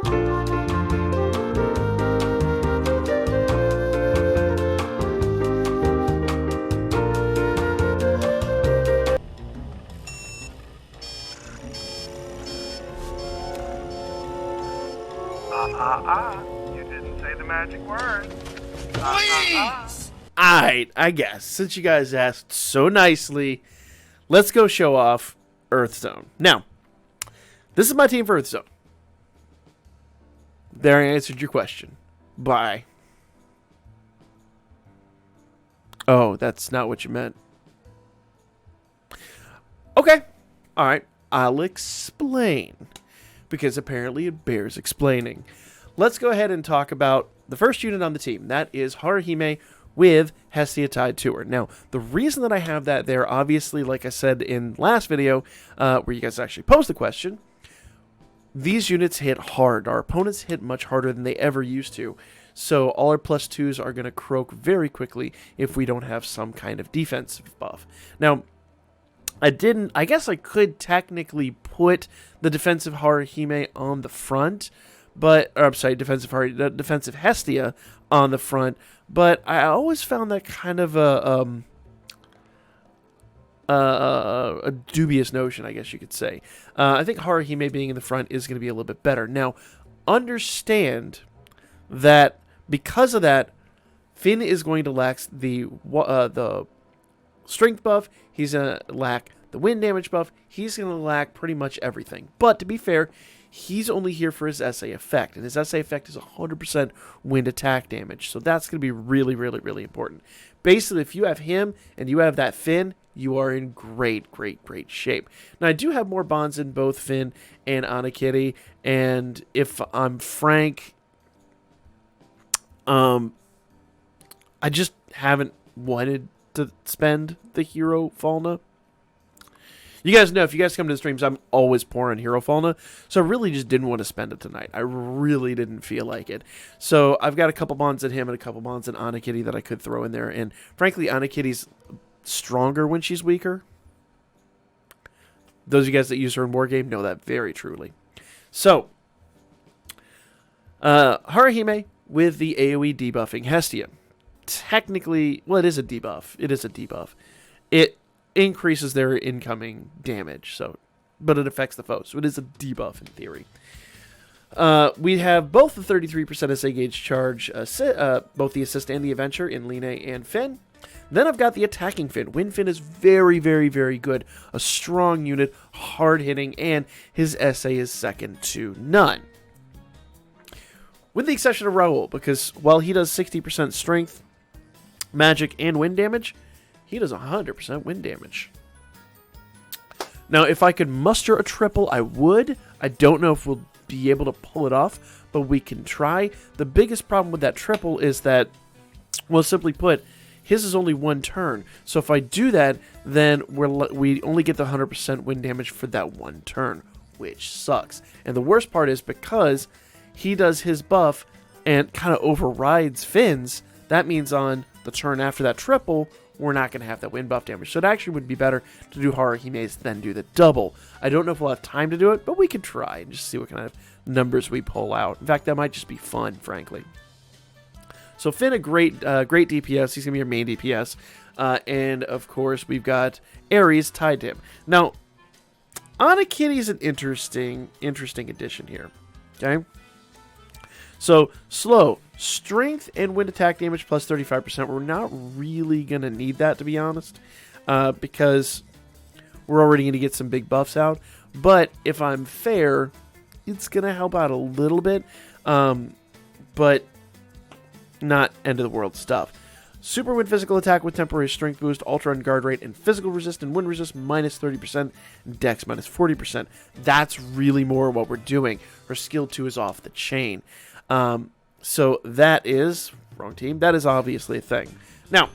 You didn't say the magic word. Please! Alright, I guess, since you guys asked so nicely, let's go show off Earthzone. Now, this is my team for Earthzone. There, I answered your question. Bye. Oh, that's not what you meant. Okay. Alright, I'll explain. Because apparently it bears explaining. Let's go ahead and talk about the first unit on the team. That is Haruhime with Hestia tied to her. Now, the reason that I have that there, obviously, like I said in last video, where you guys actually posed the question, these units hit hard. Our opponents hit much harder than they ever used to. So all our +2s are going to croak very quickly if we don't have some kind of defensive buff. Now, I guess I could technically put the defensive Haruhime on the front, but, or I'm sorry, defensive Hestia on the front, but I always found that kind of a dubious notion, I guess you could say. I think Haruhime being in the front is going to be a little bit better. Now, understand that because of that, Finn is going to lack the strength buff, he's going to lack the wind damage buff, he's going to lack pretty much everything. But to be fair, he's only here for his SA effect, and his SA effect is 100% wind attack damage, so that's going to be really, really, really important. Basically, if you have him and you have that Finn, you are in great, great, great shape. Now, I do have more bonds in both Finn and Anakitty, and if I'm frank, I just haven't wanted to spend the Hero Falna. You guys know, if you guys come to the streams, I'm always poor on Hero Falna, so I really just didn't want to spend it tonight. I really didn't feel like it. So I've got a couple bonds in him and a couple bonds in Anakitty that I could throw in there, and frankly, Anakitty's stronger when she's weaker. Those of you guys that use her in Wargame know that very truly. So, Haruhime with the AoE debuffing Hestia. Technically, well, it is a debuff. It is a debuff. It increases their incoming damage, but it affects the foe, so it is a debuff in theory. We have both the 33% SA gauge charge, both the assist and the adventure in Line and Finn. Then I've got the attacking Finn. Wind Finn is very, very, very good. A strong unit, hard-hitting, and his SA is second to none. With the exception of Raoul, because while he does 60% strength, magic, and wind damage, he does 100% wind damage. Now, if I could muster a triple, I would. I don't know if we'll be able to pull it off, but we can try. The biggest problem with that triple is that, well, simply put, his is only one turn. So if I do that, then we only get the 100% wind damage for that one turn, which sucks. And the worst part is because he does his buff and kind of overrides Finn's, that means on the turn after that triple, we're not going to have that wind buff damage. So it actually would be better to do Haruhime's than do the double. I don't know if we'll have time to do it, but we can try and just see what kind of numbers we pull out. In fact, that might just be fun, frankly. So Finn, a great DPS. He's going to be your main DPS. And, of course, we've got Ares tied to him. Now, Anakitty is an interesting addition here. Okay? So, slow. Strength and wind attack damage plus 35%. We're not really going to need that, to be honest. Because we're already going to get some big buffs out. But, if I'm fair, it's going to help out a little bit. But not end of the world stuff. Super wind physical attack with temporary strength boost, ultra and guard rate, and physical resist and wind resist minus 30%, and dex minus 40%. That's really more what we're doing. Her skill 2 is off the chain. So that is, wrong team, that is obviously a thing. Now,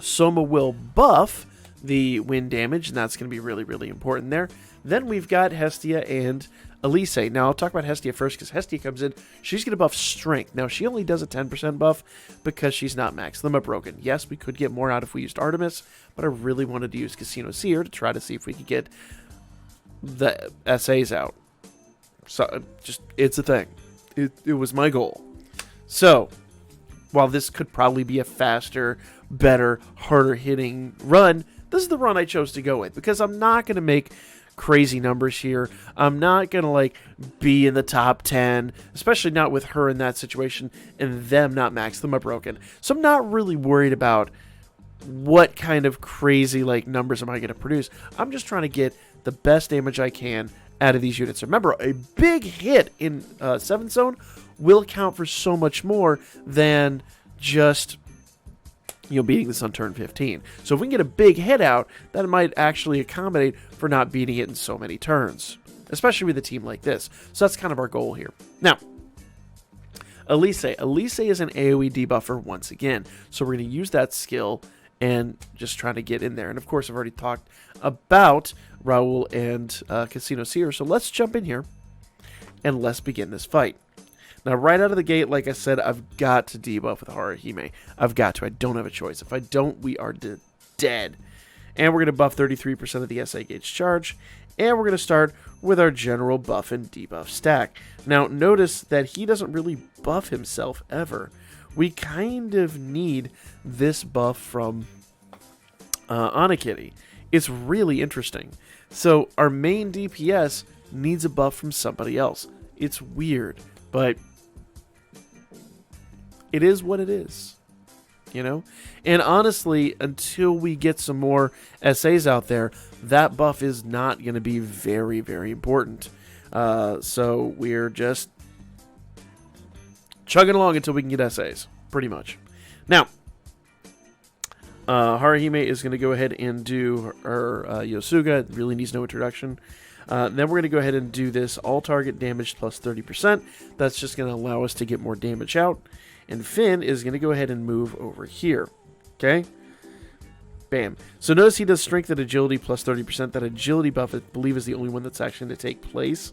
Soma will buff the wind damage, and that's going to be really, really important there. Then we've got Hestia and Elise. Now, I'll talk about Hestia first, because Hestia comes in. She's going to buff Strength. Now, she only does a 10% buff because she's not max limit broken. Yes, we could get more out if we used Artemis, but I really wanted to use Casino Seer to try to see if we could get the SAs out. So, it's a thing. It was my goal. So, while this could probably be a faster, better, harder hitting run, this is the run I chose to go with because I'm not going to make crazy numbers here. I'm not going to like be in the top 10, especially not with her in that situation and them not max them up broken. So I'm not really worried about what kind of crazy like numbers am I going to produce. I'm just trying to get the best damage I can out of these units. Remember, a big hit in 7th zone will account for so much more than just beating this on turn 15. So if we can get a big hit out, that might actually accommodate for not beating it in so many turns, especially with a team like this. So that's kind of our goal here. Now, Elise is an AoE debuffer once again, so we're going to use that skill and just trying to get in there. And of course, I've already talked about Raul and Casino Seer, so let's jump in here and let's begin this fight. Now, right out of the gate, like I said, I've got to debuff with Haruhime. I've got to. I don't have a choice. If I don't, we are dead. And we're going to buff 33% of the SA gauge charge. And we're going to start with our general buff and debuff stack. Now, notice that he doesn't really buff himself ever. We kind of need this buff from Anakitty. It's really interesting. So, our main DPS needs a buff from somebody else. It's weird, but it is what it is, And honestly, until we get some more SAs out there, that buff is not going to be very, very important. So we're just chugging along until we can get SAs, pretty much. Now, Haruhime is going to go ahead and do her Yosuga. It really needs no introduction. Then we're going to go ahead and do this all target damage plus 30%. That's just going to allow us to get more damage out. And Finn is going to go ahead and move over here. Okay? Bam. So notice he does strength and agility plus 30%. That agility buff, I believe, is the only one that's actually going to take place.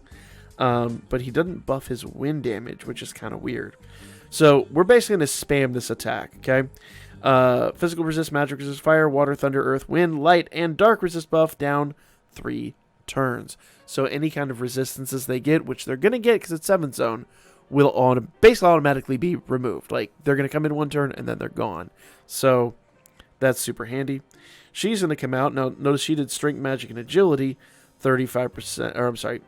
But he doesn't buff his wind damage, which is kind of weird. So we're basically going to spam this attack. Okay? Physical resist, magic resist, fire, water, thunder, earth, wind, light, and dark resist buff down 3 turns. So any kind of resistances they get, which they're going to get because it's 7th zone, will basically automatically be removed. Like, they're going to come in 1 turn and then they're gone. So that's super handy. She's going to come out. Now, notice she did strength, magic, and agility, 35%. Or, I'm sorry,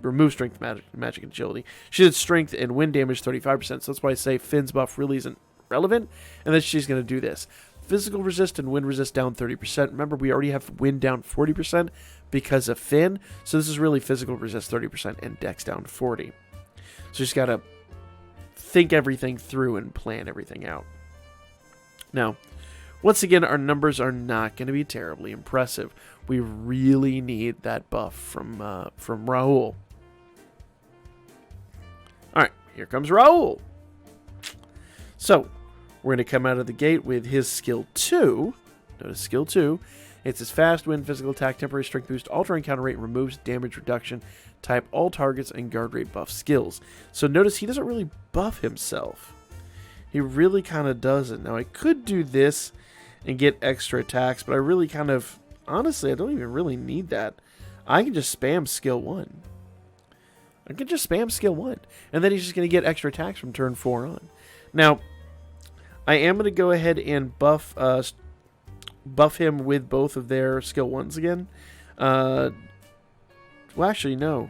remove strength, magic, and agility. She did strength and wind damage, 35%. So that's why I say Finn's buff really isn't relevant. And then she's going to do this. Physical resist and wind resist down 30%. Remember, we already have wind down 40% because of Finn. So this is really physical resist 30% and dex down 40%. So you just got to think everything through and plan everything out. Now, once again, our numbers are not going to be terribly impressive. We really need that buff from Raul. Alright, here comes Raul. So, we're going to come out of the gate with his skill 2. Notice skill 2. It's his fast wind, physical attack, temporary strength boost, altering counter rate, removes damage reduction, type all targets, and guard rate buff skills. So notice he doesn't really buff himself. He really kind of doesn't. Now I could do this and get extra attacks, but I really kind of, honestly, I don't even really need that. I can just spam skill 1. I can just spam skill 1. And then he's just going to get extra attacks from turn 4 on. Now, I am going to go ahead and buff him with both of their skill 1s again. Well, actually, no.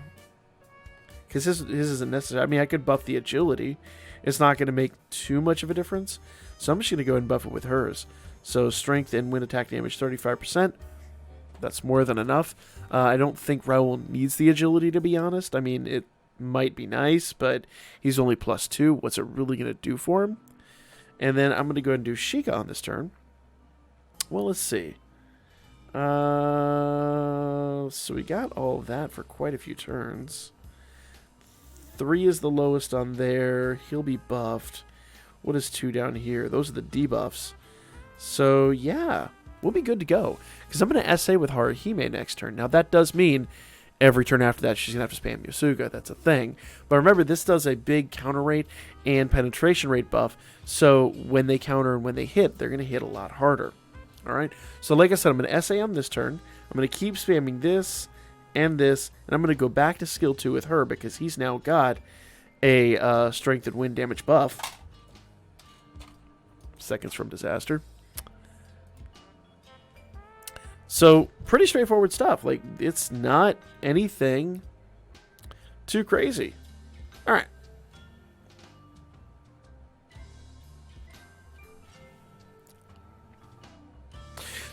Because his isn't necessary. I mean, I could buff the agility. It's not going to make too much of a difference. So I'm just going to go ahead and buff it with hers. So strength and wind attack damage 35%. That's more than enough. I don't think Raul needs the agility, to be honest. I mean, it might be nice, but he's only +2. What's it really going to do for him? And then I'm going to go ahead and do Sheikah on this turn. Well, let's see. So we got all of that for quite a few turns. 3 is the lowest on there. He'll be buffed. What is 2 down here? Those are the debuffs. So, yeah. We'll be good to go. Because I'm going to SA with Haruhime next turn. Now, that does mean every turn after that, she's going to have to spam Yosuga. That's a thing. But remember, this does a big counter rate and penetration rate buff. So, when they counter and when they hit, they're going to hit a lot harder. Alright? So, like I said, I'm going to SA on this turn. I'm going to keep spamming this and this, and I'm going to go back to skill 2 with her because he's now got a strength and wind damage buff. Seconds from disaster. So, pretty straightforward stuff. Like, it's not anything too crazy. Alright.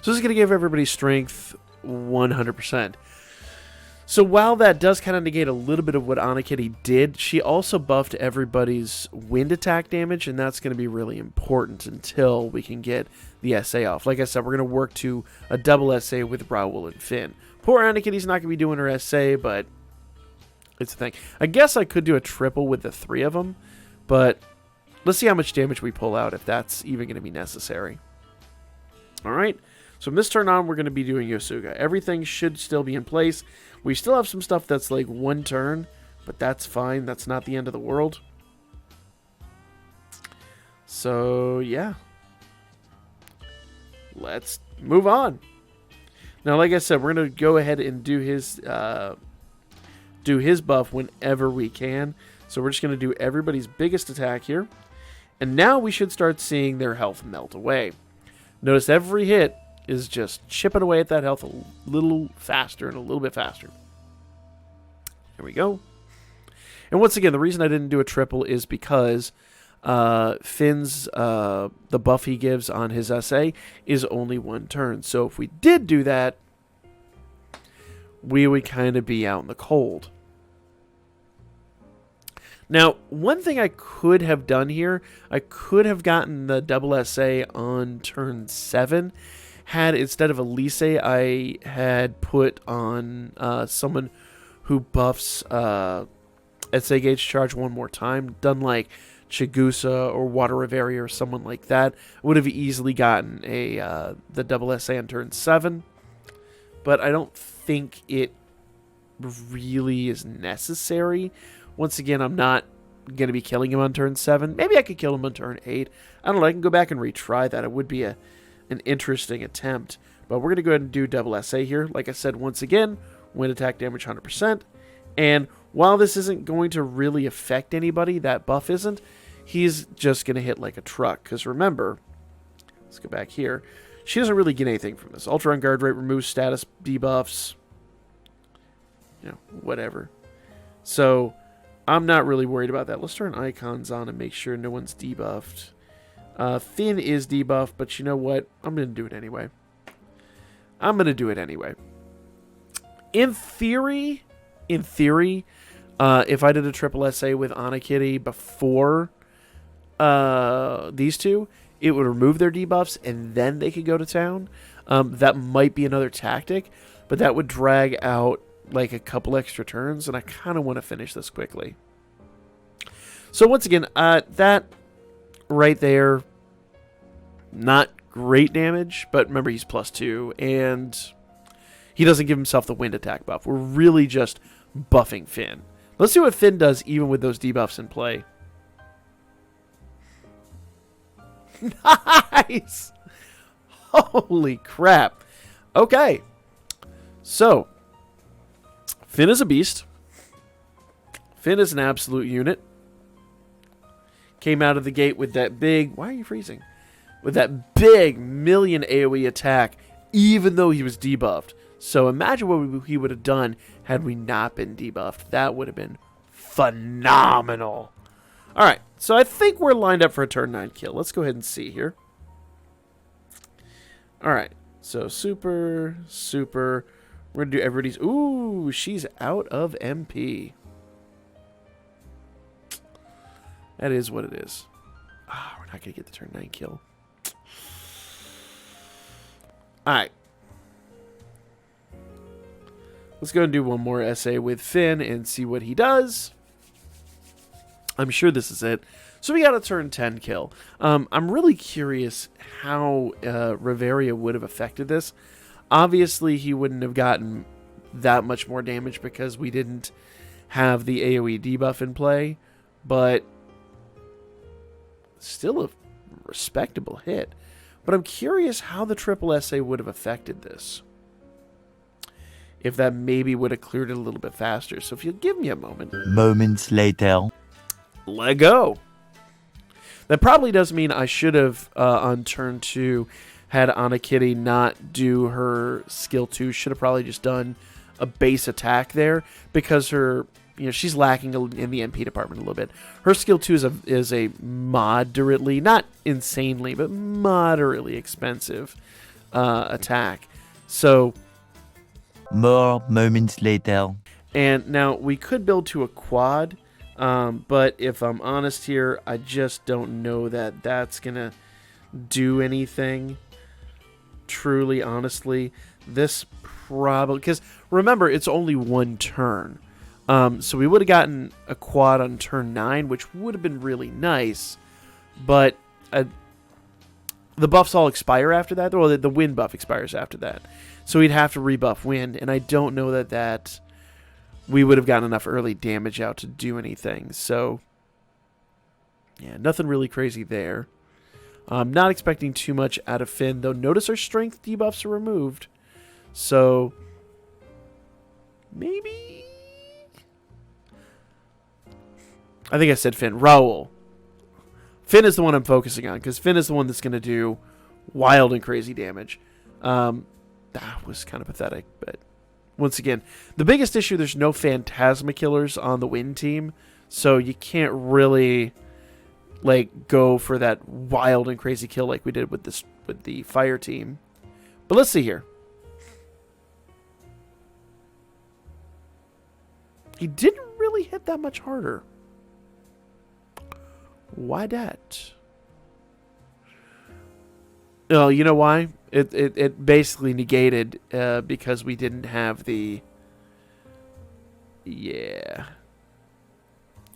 So this is going to give everybody strength 100%. So while that does kind of negate a little bit of what Anakitty did, she also buffed everybody's wind attack damage, and that's going to be really important until we can get the SA off. Like I said, we're going to work to a double SA with Raoul and Finn. Poor Anakitty's not going to be doing her SA, but it's a thing. I guess I could do a triple with the 3 of them, but let's see how much damage we pull out if that's even going to be necessary. Alright, so from this turn on, we're going to be doing Yosuga. Everything should still be in place. We still have some stuff that's like 1 turn, but that's fine. That's not the end of the world. So, yeah. Let's move on. Now, like I said, we're going to go ahead and do his buff whenever we can. So we're just going to do everybody's biggest attack here. And now we should start seeing their health melt away. Notice every hit is just chipping away at that health a little faster and a little bit faster. There we go. And once again, the reason I didn't do a triple is because Finn's, the buff he gives on his SA is only 1 turn. So if we did do that, we would kind of be out in the cold. Now, one thing I could have done here, I could have gotten the double SA on turn 7. Had, instead of Elise, I had put on someone who buffs SA gauge charge 1 more time. Done like Chigusa or Water Reverie or someone like that. Would have easily gotten the double SA on turn 7. But I don't think it really is necessary. Once again, I'm not going to be killing him on turn 7. Maybe I could kill him on turn 8. I don't know. I can go back and retry that. It would be an interesting attempt. But we're going to go ahead and do double SA here. Like I said, once again, wind attack damage 100%. And while this isn't going to really affect anybody, that buff isn't, he's just going to hit like a truck. Because remember, let's go back here. She doesn't really get anything from this. Ultra on guard rate removes status debuffs. You know, whatever. So I'm not really worried about that. Let's turn icons on and make sure no one's debuffed. Finn is debuffed, but you know what? I'm going to do it anyway. In theory, if I did a triple SA with Anakitty before these two, it would remove their debuffs and then they could go to town. That might be another tactic, but that would drag out like a couple extra turns, and I kind of want to finish this quickly. So once again, that right there, not great damage, but remember he's +2, and he doesn't give himself the wind attack buff. We're really just buffing Finn. Let's see what Finn does even with those debuffs in play. Nice! Holy crap. Okay. So, Finn is a beast. Finn is an absolute unit. Came out of the gate with that big... Why are you freezing? With that big million AoE attack, even though he was debuffed. So imagine what he would have done had we not been debuffed. That would have been phenomenal. Alright, so I think we're lined up for a turn 9 kill. Let's go ahead and see here. Alright, so super. We're going to do everybody's... Ooh, she's out of MP. That is what it is. Ah, we're not going to get the turn 9 kill. Alright. Let's go and do one more SA with Finn and see what he does. I'm sure this is it. So we got a turn 10 kill. I'm really curious how Reveria would have affected this. Obviously, he wouldn't have gotten that much more damage because we didn't have the AoE debuff in play. But still a respectable hit. But I'm curious how the triple SA would have affected this. if that maybe would have cleared it a little bit faster. So if you'll give me a moment. Moments later. Let go. That probably does mean I should have, on turn 2, had Anakitty not do her skill 2. Should have probably just done a base attack there, because her, she's lacking in the MP department a little bit. Her skill 2 is a moderately, not insanely, but moderately expensive attack. So More moments later. And now we could build to a quad, but if I'm honest here, I just don't know that that's gonna do anything. Truly, honestly, this probably, because remember, it's only one turn. So we would have gotten a quad on turn 9, which would have been really nice, but the buffs all expire after that. Well, the wind buff expires after that. So we'd have to rebuff wind, and I don't know that we would have gotten enough early damage out to do anything. So, yeah, nothing really crazy there. I'm not expecting too much out of Finn, though. Notice our strength debuffs are removed. So, maybe... I think I said Finn. Raoul. Finn is the one I'm focusing on, because Finn is the one that's going to do wild and crazy damage. That was kind of pathetic, but once again, the biggest issue, there's no Phantasma killers on the Wind team, so you can't really go for that wild and crazy kill like we did with the Fire team. But let's see here. He didn't really hit that much harder. Why that? Oh, you know why? It basically negated because we didn't have the... Yeah.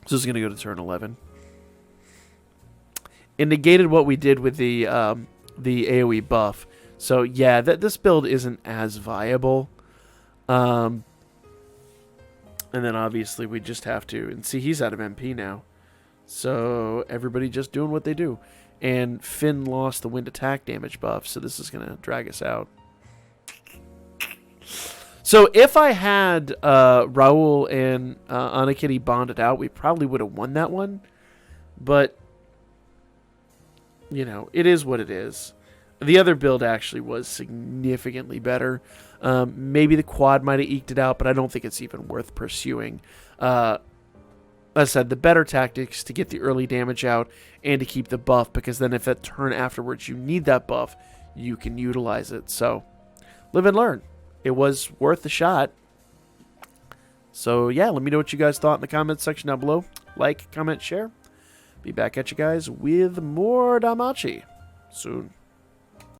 So this is going to go to turn 11. It negated what we did with the AoE buff. So yeah, this build isn't as viable. And then obviously we just have to... And see, he's out of MP now. So everybody just doing what they do. And Finn lost the wind attack damage buff, so this is going to drag us out. So if I had Raoul and Anakitty bonded out, we probably would have won that one. But, it is what it is. The other build actually was significantly better. Maybe the quad might have eked it out, but I don't think it's even worth pursuing. As I said, the better tactics to get the early damage out and to keep the buff, because then if that turn afterwards you need that buff, you can utilize it. So, live and learn. It was worth the shot. So, yeah, let me know what you guys thought in the comments section down below. Like, comment, share. Be back at you guys with more Danmachi soon.